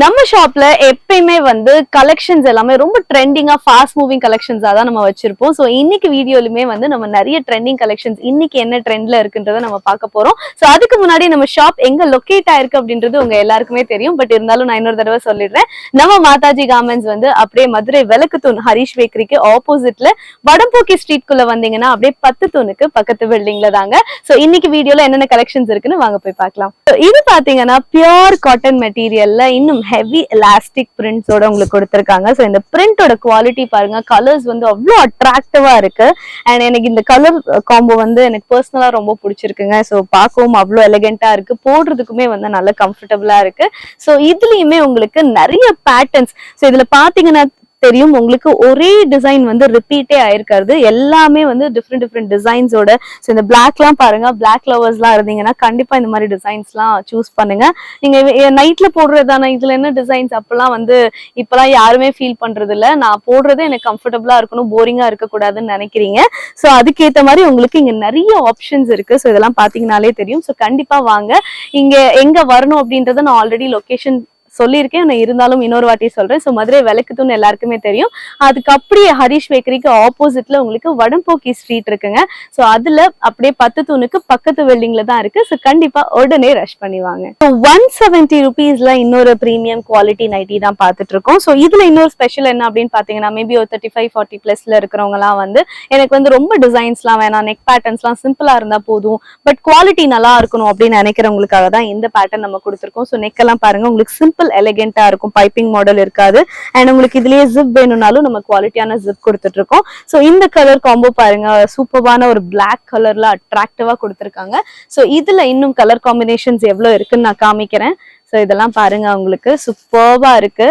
நம்ம ஷாப்ல எப்பயுமே வந்து கலெக்ஷன்ஸ் எல்லாமே ரொம்ப ட்ரெண்டிங்கா ஃபாஸ்ட் மூவிங் கலெக்ஷன்ஸா தான் நம்ம வச்சிருப்போம். ஸோ இன்னைக்கு வீடியோலுமே வந்து நம்ம நிறைய ட்ரெண்டிங் கலெக்ஷன்ஸ் இன்னைக்கு என்ன ட்ரெண்ட்ல இருக்குன்றத நம்ம பார்க்க போறோம். ஸோ அதுக்கு முன்னாடி நம்ம ஷாப் எங்க லொக்கேட் ஆயிருக்கு அப்படின்றது உங்க எல்லாருக்குமே தெரியும். பட் இருந்தாலும் நான் இன்னொரு தடவை சொல்லிடுறேன். நம்ம மாதாஜி கார்மெண்ட்ஸ் வந்து அப்படியே மதுரை விளக்குத்தூண் ஹரிஷ் பேக்கரிக்கு ஆப்போசிட்ல வடம்போக்கி ஸ்ட்ரீட் குள்ள வந்தீங்கன்னா அப்படியே 10 தூணுக்கு பக்கத்து பில்டிங்ல தாங்க. ஸோ இன்னைக்கு வீடியோல என்னென்ன கலெக்ஷன்ஸ் இருக்குன்னு வாங்க போய் பார்க்கலாம். இது பாத்தீங்கன்னா பியூர் காட்டன் மெட்டீரியல்ல இன்னும் ஹெவி எலாஸ்டிக் பிரிண்ட்ஸோட உங்களுக்கு கொடுத்திருக்காங்க. ஸோ இந்த பிரிண்டோட குவாலிட்டி பாருங்க, கலர்ஸ் வந்து அவ்வளோ அட்ராக்டிவா இருக்கு. அண்ட் எனக்கு இந்த கலர் காம்போ வந்து எனக்கு பர்சனலா ரொம்ப பிடிச்சிருக்குங்க. ஸோ பார்க்கவும் அவ்வளோ எலிகென்ட்டா இருக்கு, போடுறதுக்குமே வந்து நல்ல கம்ஃபர்டபுளா இருக்கு. ஸோ இதுலயுமே உங்களுக்கு நிறைய பேட்டர்ன்ஸ். ஸோ இதுல பாத்தீங்கன்னா தெரியும் உங்களுக்கு ஒரே டிசைன் வந்து ரிப்பீட்டே ஆயிருக்காது, எல்லாமே வந்து டிஃப்ரெண்ட் டிஃப்ரெண்ட் டிசைன்ஸோட. ஸோ இந்த பிளாக்லாம் பாருங்க, பிளாக் லவர்ஸ்லாம் இருந்தீங்கன்னா கண்டிப்பா இந்த மாதிரி டிசைன்ஸ்லாம் சூஸ் பண்ணுங்க. நீங்க நைட்ல போடுறதான இதுல என்ன டிசைன்ஸ் அப்பெல்லாம் வந்து இப்பெல்லாம் யாருமே ஃபீல் பண்றது இல்ல. நான் போடுறது எனக்கு கம்ஃபர்டபுளா இருக்கணும், போரிங்கா இருக்கக்கூடாதுன்னு நினைக்கிறீங்க. ஸோ அதுக்கேற்ற மாதிரி உங்களுக்கு இங்க நிறைய ஆப்ஷன்ஸ் இருக்கு. ஸோ இதெல்லாம் பாத்தீங்கன்னாலே தெரியும். ஸோ கண்டிப்பா வாங்க. இங்க எங்க வரணும் அப்படின்றத நான் ஆல்ரெடி லொகேஷன் சொல்லியிருக்கேன், இருந்தாலும் இன்னொரு வாட்டி சொல்றேன். ஸோ மதுரை விளக்குத்தூண் எல்லாருக்குமே தெரியும். அதுக்கு அப்படியே ஹரிஷ் பேக்கரிக்கு ஆப்போசிட்ல உங்களுக்கு வடம்போக்கி ஸ்ட்ரீட் இருக்குங்க. ஸோ அதுல அப்படியே 10 தூணுக்கு பக்கத்து பில்டிங்ல தான் இருக்கு. ஸோ கண்டிப்பா உடனே ரஷ் பண்ணிவாங்க. 170 ருபீஸ்ல இன்னொரு பிரீமியம் குவாலிட்டி நைட்டி தான் பார்த்துட்டு இருக்கோம். ஸோ இதுல இன்னொரு ஸ்பெஷல் என்ன அப்படின்னு பாத்தீங்கன்னா, மேபி ஒரு 35-40 பிளஸ்ல இருக்கிறவங்க எல்லாம் வந்து எனக்கு வந்து ரொம்ப டிசைன்ஸ்லாம் வேணாம், நெக் பேட்டர்ன்ஸ்லாம் சிம்பிளா இருந்தா போதும், பட் குவாலிட்டி நல்லா இருக்கணும் அப்படின்னு நினைக்கிறவங்களுக்காக தான் இந்த பேட்டர்ன் நம்ம கொடுத்துருக்கோம். ஸோ நெக் எல்லாம் பாருங்க, உங்களுக்கு சிம்பிள் எலிகென்ட்டா இருக்கும், பைப்பிங் மாடல் இருக்காது. அண்ட் உங்களுக்கு இதுலயே ஜிப் வேணும்னாலும் நம்ம குவாலிட்டியான ஜிப் கொடுத்துட்டு இருக்கோம். ஸோ இந்த கலர் காம்போ பாருங்க, சூப்பரான ஒரு பிளாக் கலர்ல அட்ராக்டிவா கொடுத்துருக்காங்க. ஸோ இதுல இன்னும் கலர் காம்பினேஷன்ஸ் எவ்வளவு இருக்குன்னு நான் காமிக்கிறேன். ஸோ இதெல்லாம் பாருங்க, உங்களுக்கு சூப்பர்வா இருக்கு.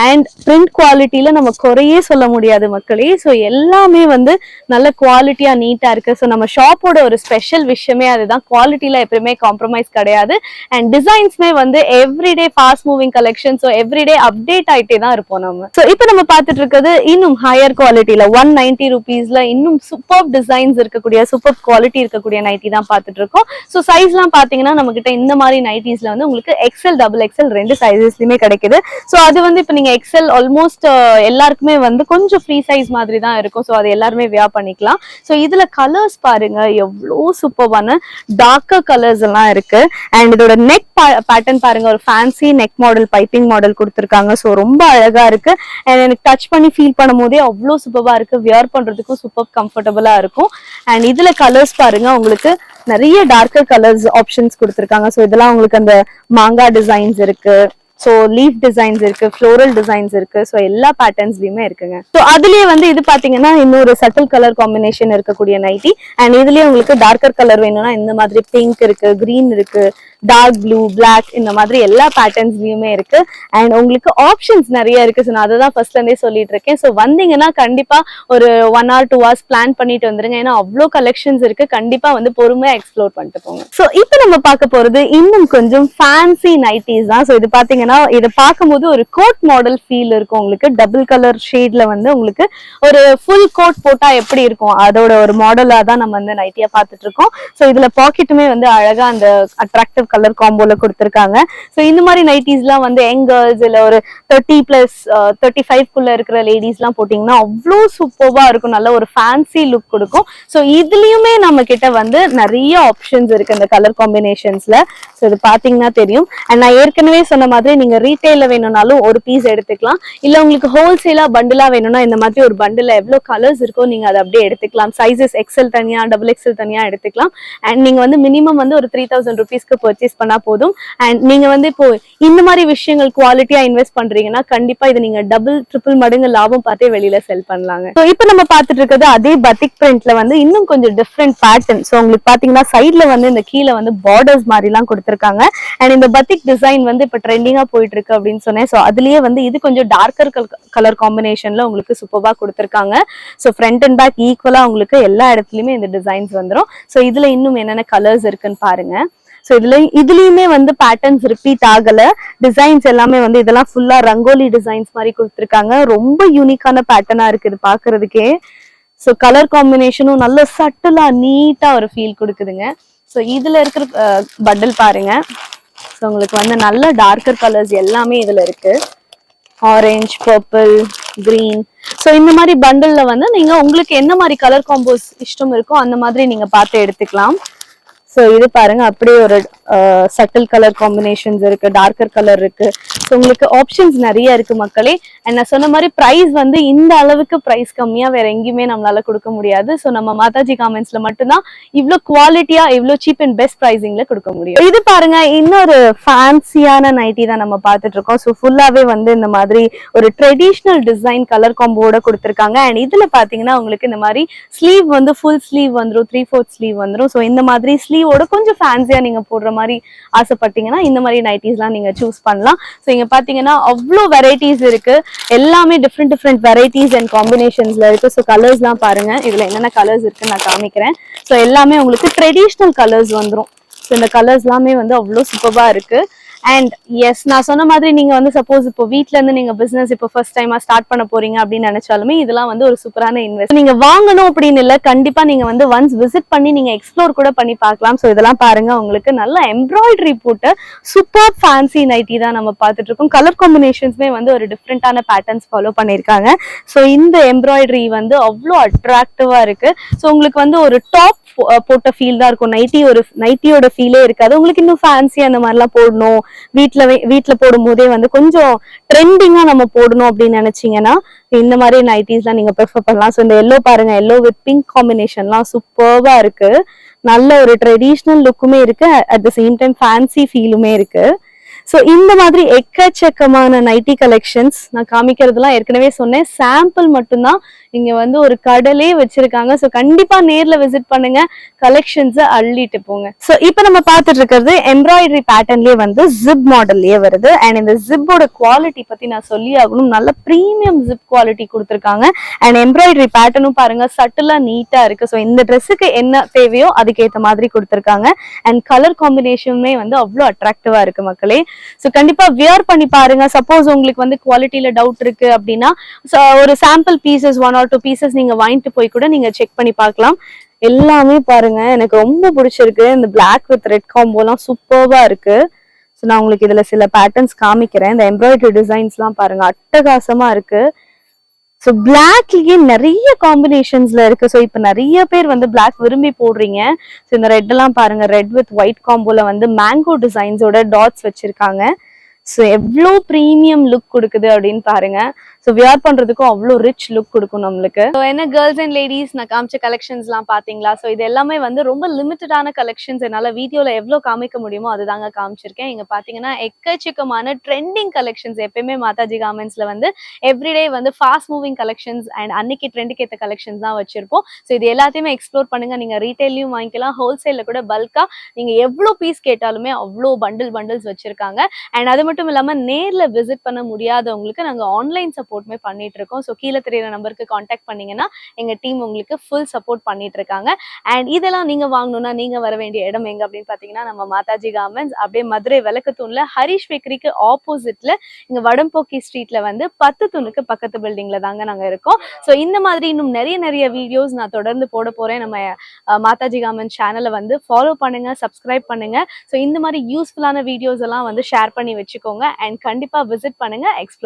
அண்ட் பிரிண்ட் குவாலிட்டியில நம்ம குறையே சொல்ல முடியாது மக்களே. ஸோ எல்லாமே வந்து நல்ல குவாலிட்டியா நீட்டா இருக்கு. ஸோ நம்ம ஷாப்போட ஒரு ஸ்பெஷல் விஷயமே அதுதான், குவாலிட்டியில எப்பவுமே காம்ப்ரமைஸ் கிடையாது. அண்ட் டிசைன்ஸ்மே வந்து everyday fast moving collection. So everyday update ஆயிட்டே தான் இருப்போம் நம்ம. ஸோ இப்போ நம்ம பார்த்துட்டு இருக்கிறது இன்னும் ஹையர் குவாலிட்டியில 190 ருபீஸ்ல இன்னும் சூப்பர் டிசைன்ஸ் இருக்கக்கூடிய, சூப்பர் குவாலிட்டி இருக்கக்கூடிய நைட்டி தான் பார்த்துட்டு இருக்கோம். ஸோ சைஸ்லாம் பாத்தீங்கன்னா நம்ம கிட்ட இந்த மாதிரி நைட்டிஸ்ல வந்து உங்களுக்கு எக்ஸல் டபுள் எக்ஸல் ரெண்டு சைஸஸ்லயுமே கிடைக்குது. ஸோ அது வந்து இப்போ நீங்க எக்ஸல் ஆல்மோஸ்ட் எல்லாருக்குமே வந்து கொஞ்சம் ஃப்ரீ சைஸ் மாதிரி தான் இருக்கும். ஸோ அது எல்லாருமே வியர் பண்ணிக்கலாம். ஸோ இதுல கலர்ஸ் பாருங்க, எவ்வளோ சூப்பரான டார்க்கர் கலர்ஸ் எல்லாம் இருக்கு. அண்ட் இதோட நெக் பேட்டர்ன் பாருங்க, ஒரு fancy neck model, piping model கொடுத்துருக்காங்க. ஸோ ரொம்ப அழகா இருக்கு. அண்ட் எனக்கு டச் பண்ணி ஃபீல் பண்ணும் போதே அவ்வளோ சூப்பரா இருக்கு, வியர் பண்றதுக்கும் சூப்பர் கம்ஃபர்டபுளா இருக்கும். அண்ட் இதுல கலர்ஸ் பாருங்க, உங்களுக்கு நிறைய டார்க்கர் கலர்ஸ் ஆப்ஷன்ஸ் கொடுத்துருக்காங்க. ஸோ இதெல்லாம் உங்களுக்கு அந்த மாங்கா டிசைன்ஸ் இருக்கு, ஸோ லீஃப் டிசைன்ஸ் இருக்கு, ஃப்ளோரல் டிசைன்ஸ் இருக்கு. ஸோ எல்லா பேட்டர்ன்ஸ்லயுமே இருக்குங்க. ஸோ அதுலயே வந்து இது பாத்தீங்கன்னா இன்னொரு சட்டில் கலர் காம்பினேஷன் இருக்கக்கூடிய நைட்டி. அண்ட் இதுலயே உங்களுக்கு டார்க்கர் கலர் வேணும்னா இந்த மாதிரி பிங்க் இருக்கு, கிரீன் இருக்கு, டார்க் ப்ளூ, பிளாக், இந்த மாதிரி எல்லா பேட்டர்ன்ஸ்லயுமே இருக்கு. அண்ட் உங்களுக்கு ஆப்ஷன்ஸ் நிறைய இருக்கு. ஸோ நான் அதை தான் ஃபர்ஸ்ட்ல இருந்தே சொல்லிட்டு இருக்கேன். ஸோ வந்தீங்கன்னா கண்டிப்பா ஒரு 1 or 2 hours பிளான் பண்ணிட்டு வந்துருங்க. ஏன்னா அவ்வளோ கலெக்ஷன்ஸ் இருக்கு, கண்டிப்பா வந்து பொறுமையா எக்ஸ்ப்ளோர் பண்ணிட்டு போங்க. ஸோ இப்போ நம்ம பார்க்க போறது இன்னும் கொஞ்சம் ஃபேன்சி நைட்டிஸ் தான். ஸோ இது பாத்தீங்கன்னா இதை பார்க்கும்போது ஒரு கோட் மாடல் ஃபீல் இருக்கும் உங்களுக்கு. டபுள் கலர் ஷேட்ல வந்து உங்களுக்கு ஒரு ஃபுல் கோட் போட்டா எப்படி இருக்கும் அதோட ஒரு மாடலா தான் நம்ம வந்து நைட்டியா பார்த்துட்டு இருக்கோம். ஸோ இதுல பாக்கெட்டுமே வந்து அழகா அந்த அட்ராக்டிவ் கலர் காம்போல கொடுத்திருக்காங்க. ஸோ இந்த மாதிரி நைட்டிஸ்லாம் வந்து யங் கேர்ள்ஸ் இல்ல ஒரு 30+ 35 இருக்கிற லேடிஸ் எல்லாம் போட்டீங்கன்னா அவ்வளோ சூப்பர்வா இருக்கும், நல்ல ஒரு ஃபேன்சி லுக் கொடுக்கும். ஸோ இதுலயுமே நம்ம கிட்ட வந்து நிறைய ஆப்ஷன்ஸ் இருக்கு இந்த கலர் காம்பினேஷன்ஸ்ல. ஸோ இது பாத்தீங்கன்னா தெரியும். அண்ட் நான் ஏற்கனவே சொன்ன மாதிரி நீங்க ரீட்டைல வேணும்னாலும் ஒரு பீஸ் எடுத்துக்கலாம், இல்ல உங்களுக்கு ஹோல்சேலா பண்டிலா வேணும்னா இந்த மாதிரி ஒரு பண்டில எவ்வளவு கலர்ஸ் இருக்கோ நீங்க அதை அப்படியே எடுத்துக்கலாம். சைசஸ் எக்ஸல் தனியா, டபுள் எக்ஸல் தனியா எடுத்துக்கலாம். அண்ட் நீங்க வந்து மினிமம் வந்து ஒரு 3000 ருபீஸ்க்கு பர்ச்சேஸ் பண்ணா போதும். அண்ட் நீங்க வந்து இப்போ இந்த மாதிரி விஷயங்கள் குவாலிட்டியா இன்வெஸ்ட் பண்றீங்கன்னா கண்டிப்பா இது நீங்க டபுள் ட்ரிபிள் மடங்கு லாபம் பார்த்தே வெளியில செல் பண்ணலாங்க. ஸோ இப்போ நம்ம பார்த்துட்டு இருக்கிறது அதே பத்திக் பிரிண்ட்ல வந்து இன்னும் கொஞ்சம் டிஃப்ரெண்ட் பேட்டர்ன். ஸோ உங்களுக்கு பாத்தீங்கன்னா சைட்ல வந்து இந்த கீழே வந்து பார்டர்ஸ் மாதிரி எல்லாம் கொடுத்திருக்காங்க. அண்ட் இந்த பத்திக் டிசைன் வந்து இப்ப ட்ரெண்டிங்கா போயிட்டு இருக்கு அப்படின்னு சொன்னேன். ஸோ அதுலயே வந்து இது கொஞ்சம் டார்க்கர் கலர் காம்பினேஷன்ல உங்களுக்கு சூப்பரா கொடுத்திருக்காங்க. ஸோ ஃப்ரண்ட் அண்ட் பேக் ஈக்குவலா உங்களுக்கு எல்லா இடத்துலயுமே இந்த டிசைன்ஸ் வந்துடும். ஸோ இதுல இன்னும் என்னென்ன கலர்ஸ் இருக்குன்னு பாருங்க. ஸோ இதுலயுமே வந்து பேட்டர்ன்ஸ் ரிப்பீட் ஆகல, டிசைன்ஸ் எல்லாமே வந்து இதெல்லாம் ஃபுல்லா ரங்கோலி டிசைன்ஸ் மாதிரி கொடுத்துருக்காங்க. ரொம்ப யூனிக்கான பேட்டர்னா இருக்கு இது பாக்குறதுக்கே. ஸோ கலர் காம்பினேஷனும் நல்ல சட்டிலா நீட்டா ஒரு ஃபீல் கொடுக்குதுங்க. ஸோ இதுல இருக்கிற பண்டல் பாருங்க, ஸோ உங்களுக்கு வந்து நல்ல டார்க்கர் கலர்ஸ் எல்லாமே இதுல இருக்கு. Orange, purple, green. ஸோ இந்த மாதிரி பண்டில்ல வந்து நீங்க உங்களுக்கு என்ன மாதிரி கலர் காம்போஸ் இஷ்டம் இருக்கோ அந்த மாதிரி நீங்க பார்த்து எடுத்துக்கலாம். ஸோ இது பாருங்க, அப்படியே ஒரு சட்டில் கலர் காம்பினேஷன்ஸ் இருக்கு, டார்க்கர் கலர் இருக்கு. ஸோ உங்களுக்கு ஆப்ஷன்ஸ் நிறைய இருக்கு மக்களே. அண்ட் நான் சொன்ன மாதிரி ப்ரைஸ் வந்து இந்த அளவுக்கு ப்ரைஸ் கம்மியா வேற எங்கேயுமே நம்மளால கொடுக்க முடியாது. ஸோ நம்ம மாதாஜி கார்மெண்ட்ஸ்ல மட்டும்தான் இவ்வளோ குவாலிட்டியா இவ்வளோ சீப் அண்ட் பெஸ்ட் ப்ரைசிங்ல கொடுக்க முடியும். இது பாருங்க, இன்னொரு ஃபேன்சியான நைட்டி தான் நம்ம பார்த்துட்டு இருக்கோம். ஸோ ஃபுல்லாவே வந்து இந்த மாதிரி ஒரு ட்ரெடிஷ்னல் டிசைன் கலர் காம்போட கொடுத்துருக்காங்க. அண்ட் இதுல பாத்தீங்கன்னா உங்களுக்கு இந்த மாதிரி ஸ்லீவ் வந்து ஃபுல் ஸ்லீவ் வந்துடும், 3/4 ஸ்லீவ் வந்துடும். ஸோ இந்த மாதிரி ஸ்லீவோட கொஞ்சம் ஃபேன்சியா நீங்க போடுற மாதிரி ஆசைப்பட்டீங்கன்னா இந்த மாதிரி நைட்டிஸ்லாம் நீங்க சூஸ் பண்ணலாம். ஸோ இங்க பாத்தீங்கன்னா அவ்வளோ வெரைட்டிஸ் இருக்கு, எல்லாமே டிஃப்ரெண்ட் வெரைட்டிஸ் அண்ட் காம்பினேஷன்ஸ்ல இருக்கு. ஸோ கலர்ஸ்லாம் பாருங்க, இதுல என்னென்ன கலர்ஸ் இருக்குன்னு நான் காமிக்கிறேன். ஸோ எல்லாமே உங்களுக்கு ட்ரெடிஷ்னல் கலர்ஸ் வந்துடும். ஸோ இந்த கலர்ஸ் எல்லாமே வந்து அவ்வளோ சூப்பரா இருக்கு. அண்ட் எஸ், நான் சொன்ன மாதிரி நீங்க வந்து சப்போஸ் இப்போ வீட்ல இருந்து நீங்க பிசினஸ் இப்போ ஃபர்ஸ்ட் டைமா ஸ்டார்ட் பண்ண போறீங்க அப்படின்னு நினைச்சாலுமே இதெல்லாம் வந்து ஒரு சூப்பரான இன்வெஸ்ட். நீங்க வாங்கணும் அப்படின்னு இல்ல, கண்டிப்பா நீங்க வந்து ஒன்ஸ் விசிட் பண்ணி நீங்க எக்ஸ்ப்ளோர் கூட பண்ணி பார்க்கலாம். ஸோ இதெல்லாம் பாருங்க, உங்களுக்கு நல்ல எம்ப்ராய்டரி போட்டு சூப்பர் ஃபேன்சி நைட்டி தான் நம்ம பார்த்துட்டு இருக்கோம். கலர் காம்பினேஷன்ஸ்மே வந்து ஒரு டிஃப்ரெண்டான பேட்டர்ன்ஸ் ஃபாலோ பண்ணியிருக்காங்க. ஸோ இந்த எம்ப்ராய்டரி வந்து அவ்வளோ அட்ராக்டிவா இருக்கு. ஸோ உங்களுக்கு வந்து ஒரு டாப் போட்ட ஃபீல் தான் இருக்கும், நைட்டியோட ஃபீலே இருக்காது. உங்களுக்கு இன்னும் ஃபேன்சி அந்த மாதிரிலாம் போடணும், வீட்ல போடும் போதே வந்து கொஞ்சம் ட்ரெண்டிங்கா நம்ம போடணும் அப்படின்னு நினைச்சீங்கன்னா இந்த மாதிரி நைட்டிஸ்லாம் நீங்க ப்ரிஃபர் பண்ணலாம். ஸோ இந்த எல்லோ பாருங்க, எல்லோ வித் பிங்க் காம்பினேஷன்லாம் சூப்பர்வா இருக்கு. நல்ல ஒரு ட்ரெடிஷ்னல் லுக்குமே இருக்கு, at the same time fancy ஃபீலுமே இருக்கு. ஸோ இந்த மாதிரி எக்கச்சக்கமான நைட்டி கலெக்ஷன்ஸ் நான் காமிக்கிறதுலாம் ஏற்கனவே சொன்னேன், சாம்பிள் மட்டும்தான். இங்க வந்து ஒரு கடலே வச்சிருக்காங்க. ஸோ கண்டிப்பா நேர்ல விசிட் பண்ணுங்க, கலெக்ஷன்ஸை அள்ளிட்டு போங்க. ஸோ இப்போ நம்ம பார்த்துட்டு இருக்கிறது எம்ப்ராய்டரி பேட்டர்ன்லயே வந்து ஜிப் மாடல்லயே வருது. அண்ட் இந்த ஜிப்போட குவாலிட்டி பத்தி நான் சொல்லி ஆகணும், நல்ல ப்ரீமியம் ஜிப் குவாலிட்டி கொடுத்துருக்காங்க. அண்ட் எம்ப்ராய்டரி பேட்டர்னும் பாருங்க, சட்டிலா நீட்டா இருக்கு. ஸோ இந்த ட்ரெஸ்ஸுக்கு என்ன தேவையோ அதுக்கேற்ற மாதிரி கொடுத்துருக்காங்க. அண்ட் கலர் காம்பினேஷனுமே வந்து அவ்வளோ அட்ராக்டிவா இருக்கு மக்களே. ஸோ கண்டிப்பா வியர் பண்ணி பாருங்க. சப்போஸ் உங்களுக்கு வந்து குவாலிட்டியில டவுட் இருக்கு அப்படின்னா ஒரு சாம்பிள் பீசஸ் 1 or 2 பீசஸ் நீங்க வாங்கிட்டு போய் கூட நீங்க செக் பண்ணி பார்க்கலாம். எல்லாமே பாருங்க, எனக்கு ரொம்ப பிடிச்சிருக்கு. இந்த பிளாக் வித் ரெட் காம்போலாம் சூப்பர்வா இருக்கு. ஸோ நான் உங்களுக்கு இதுல சில பேட்டர்ன்ஸ் காமிக்கிறேன். இந்த எம்ப்ராய்டரி டிசைன்ஸ் எல்லாம் பாருங்க, அட்டகாசமா இருக்கு. ஸோ பிளாக்லயே நிறைய காம்பினேஷன்ஸ்ல இருக்கு. ஸோ இப்போ நிறைய பேர் வந்து பிளாக் விரும்பி போடுறீங்க. ஸோ இந்த ரெட் எல்லாம் பாருங்க, ரெட் வித் ஒயிட் காம்போல வந்து மேங்கோ டிசைன்ஸோட டாட்ஸ் வச்சிருக்காங்க. ஸோ எவ்வளோ ப்ரீமியம் லுக் கொடுக்குது அப்படின்னு பாருங்க. ஸோ வியர் பண்றதுக்கும் அவ்வளோ ரிச் லுக் கொடுக்கும் நம்மளுக்கு. ஸோ என்ன கேர்ள்ஸ் அண்ட் லேடிஸ், நான் காமிச்ச கலெக்ஷன்ஸ்லாம் பாத்தீங்களா? ஸோ இது எல்லாமே வந்து ரொம்ப லிமிட்டடான கலெக்ஷன்ஸ். என்னால் வீடியோல எவ்வளோ காமிக்க முடியுமோ அதுதாங்க காமிச்சிருக்கேன். இங்க பாத்தீங்கன்னா எக்கச்சக்கமான ட்ரெண்டிங் கலெக்ஷன்ஸ். எப்பயுமே மாதாஜி கார்மெண்ட்ஸ்ல வந்து எவ்ரிடே வந்து ஃபாஸ்ட் மூவிங் கலெக்ஷன்ஸ் அண்ட் அன்னைக்கு ட்ரெண்டுக்கு ஏற்ற கலெக்ஷன்ஸ் தான் வச்சிருப்போம். ஸோ இது எல்லாத்தையுமே எக்ஸ்ப்ளோர் பண்ணுங்க. நீங்க ரீட்டைலையும் வாங்கிக்கலாம், ஹோல்சேல்ல கூட பல்கா நீங்க எவ்வளோ பீஸ் கேட்டாலுமே அவ்வளோ பண்டில்ஸ் வச்சிருக்காங்க. அண்ட் அது மட்டும் இல்லாம நேர்ல விசிட் பண்ண முடியாதவங்களுக்கு நாங்க ஆன்லைன் சப்போர்ட்மே பண்ணிட்டு இருக்கோம். ஸோ கீழே தெரியுற நம்பருக்கு கான்டாக்ட் பண்ணீங்கன்னா எங்க டீம் உங்களுக்கு ஃபுல் சப்போர்ட் பண்ணிட்டு இருக்காங்க. அண்ட் இதெல்லாம் நீங்க வாங்கணும்னா நீங்க வர வேண்டிய இடம் எங்க அப்படின்னு பாத்தீங்கன்னா நம்ம மாதாஜி கார்மெண்ட்ஸ், அப்படியே மதுரை விளக்குத்தூண்ல ஹரிஷ் பேக்கரிக்கு ஆப்போசிட்ல இங்க வடம்போக்கி ஸ்ட்ரீட்ல வந்து 10 தூணுக்கு பக்கத்து பில்டிங்ல தாங்க நாங்க இருக்கோம். ஸோ இந்த மாதிரி இன்னும் நிறைய வீடியோஸ் நான் தொடர்ந்து போட போறேன். நம்ம மாதாஜி கார்மெண்ட்ஸ் சேனலை வந்து ஃபாலோ பண்ணுங்க, சப்ஸ்கிரைப் பண்ணுங்க. ஸோ இந்த மாதிரி யூஸ்ஃபுல்லான வீடியோஸ் எல்லாம் வந்து ஷேர் பண்ணி வச்சுக்கோங்க. அண்ட் கண்டிப்பா விசிட் பண்ணுங்க, எக்ஸ்ப்ளோர்